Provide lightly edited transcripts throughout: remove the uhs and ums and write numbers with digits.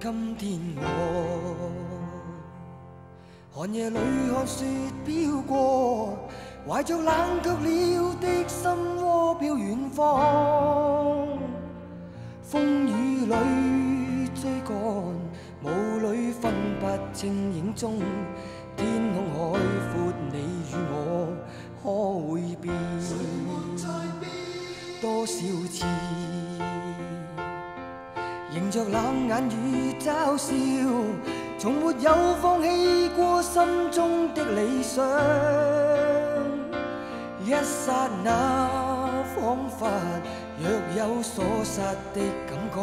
今天我寒夜裏看雪飄過，懷着冷卻了的心窩飄遠方。風雨裏追趕，霧裏分不清影蹤。天空海闊，你與我可會變？多少次迎着冷眼與嘲笑，從沒有放棄過心中的理想。一剎那彷彿若有所失的感覺，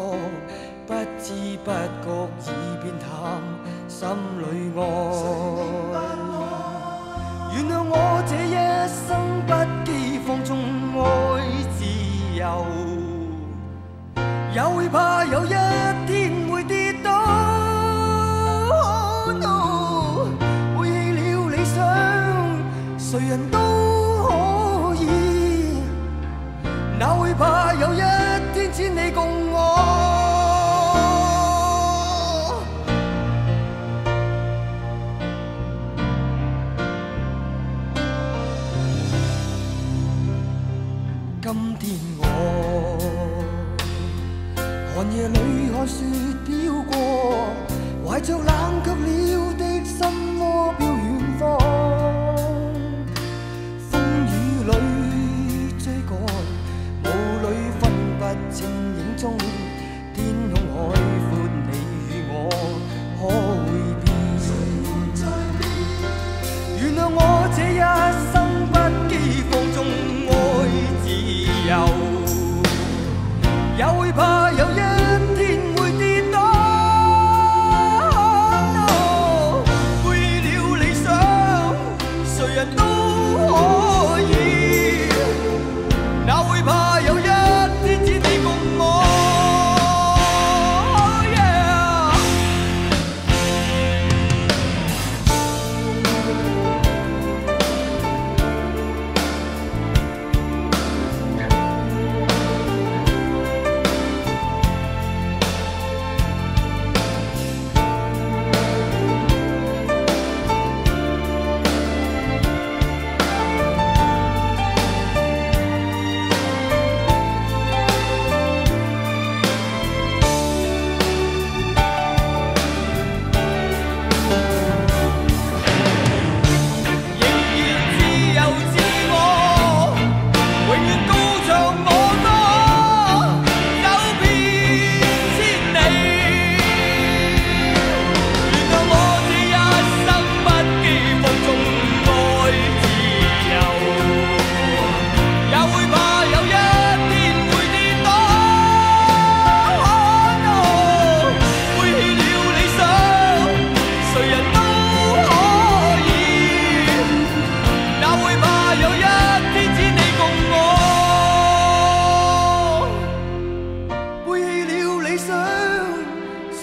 不知不覺已變淡心裏愛。原諒我這一生不羈放縱愛自由，也會怕有一天會跌倒。Oh no， 背棄了理想，誰人都可以，哪會怕有一天只你共我。今天我寒夜裏看雪飄過，懷着冷卻了的心窩飄遠方。風雨裏追趕，霧裏分不清影蹤。天空海闊，你與我可會變？原諒我這一生不羈放縱愛自由，也會怕有一天會跌倒。No， 背棄了理想，誰人都可以，哪會怕有一天只你共我。Oh yeah，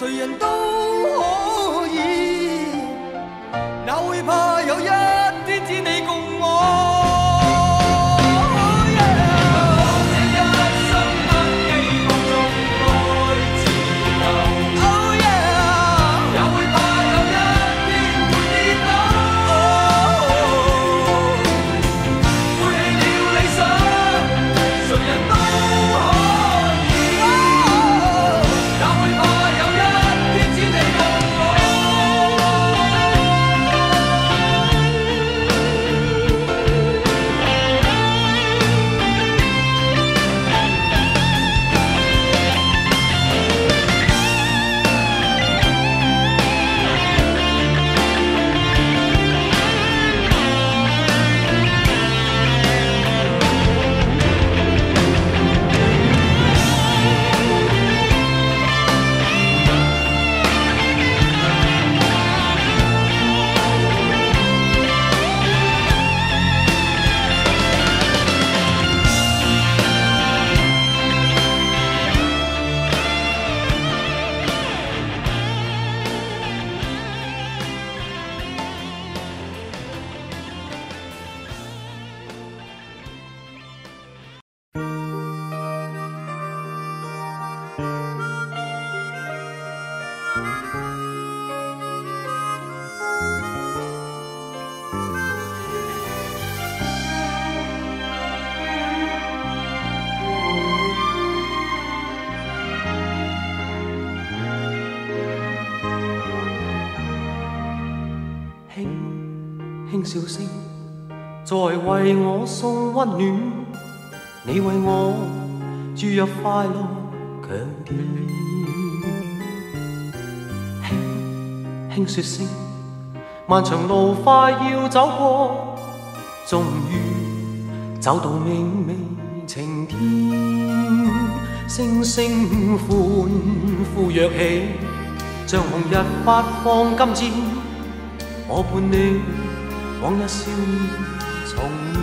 誰人都可以，哪會怕有一天只你共我。輕笑聲，在為我送溫暖，你為我注入快樂強電。輕輕說聲，漫長路快要走過，終於走到明媚晴天。聲聲歡呼躍起，像紅日發放金箭，我伴你往日笑面重現。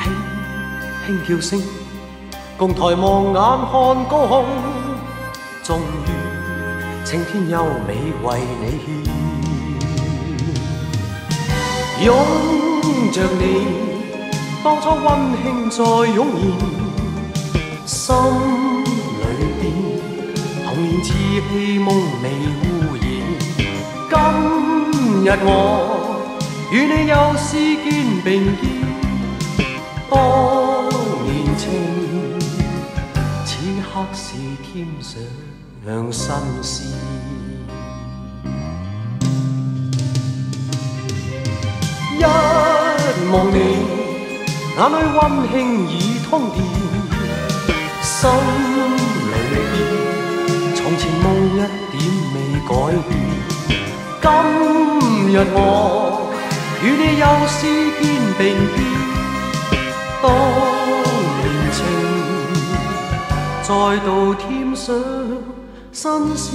輕輕叫聲，共抬望眼看高空，終於青天優美為你獻。擁着你，當初溫馨再湧現，心裏邊童年稚氣夢未污染。今日我與你又試肩並肩，當年情此刻是添上新鮮。一望你，眼裏溫馨已通電，心裏邊從前夢一點未改變。今日我與你又試肩並肩，當年情再度添上新鮮。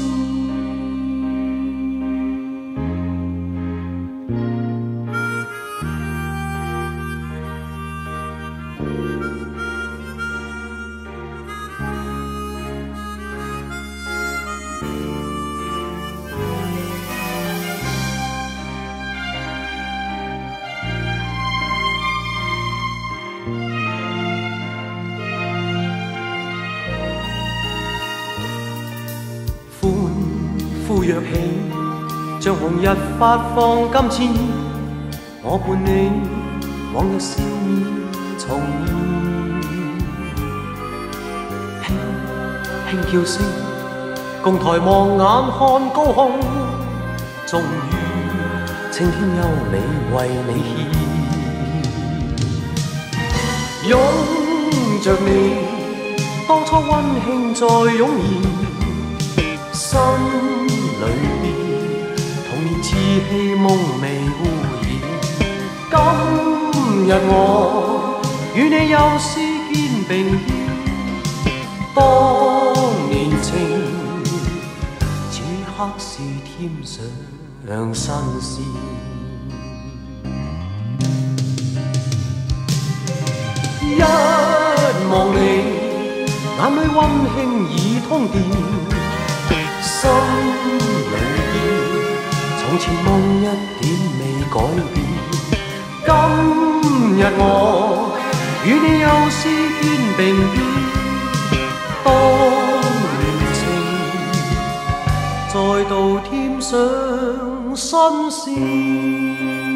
歡呼躍起，像紅日發放金箭，我伴你往日笑面重現。輕輕叫聲，共抬望眼看高空，終於青天優美為你獻。擁着你，當初溫馨再湧現，心裏邊童年稚氣夢未污染。今日我與你又試肩並肩，當年情此刻是添上新鮮。一望你，眼裏溫馨已通電，心裏邊從前夢一點未改變。今日我與你又試肩並肩，當年情再度添上新鮮。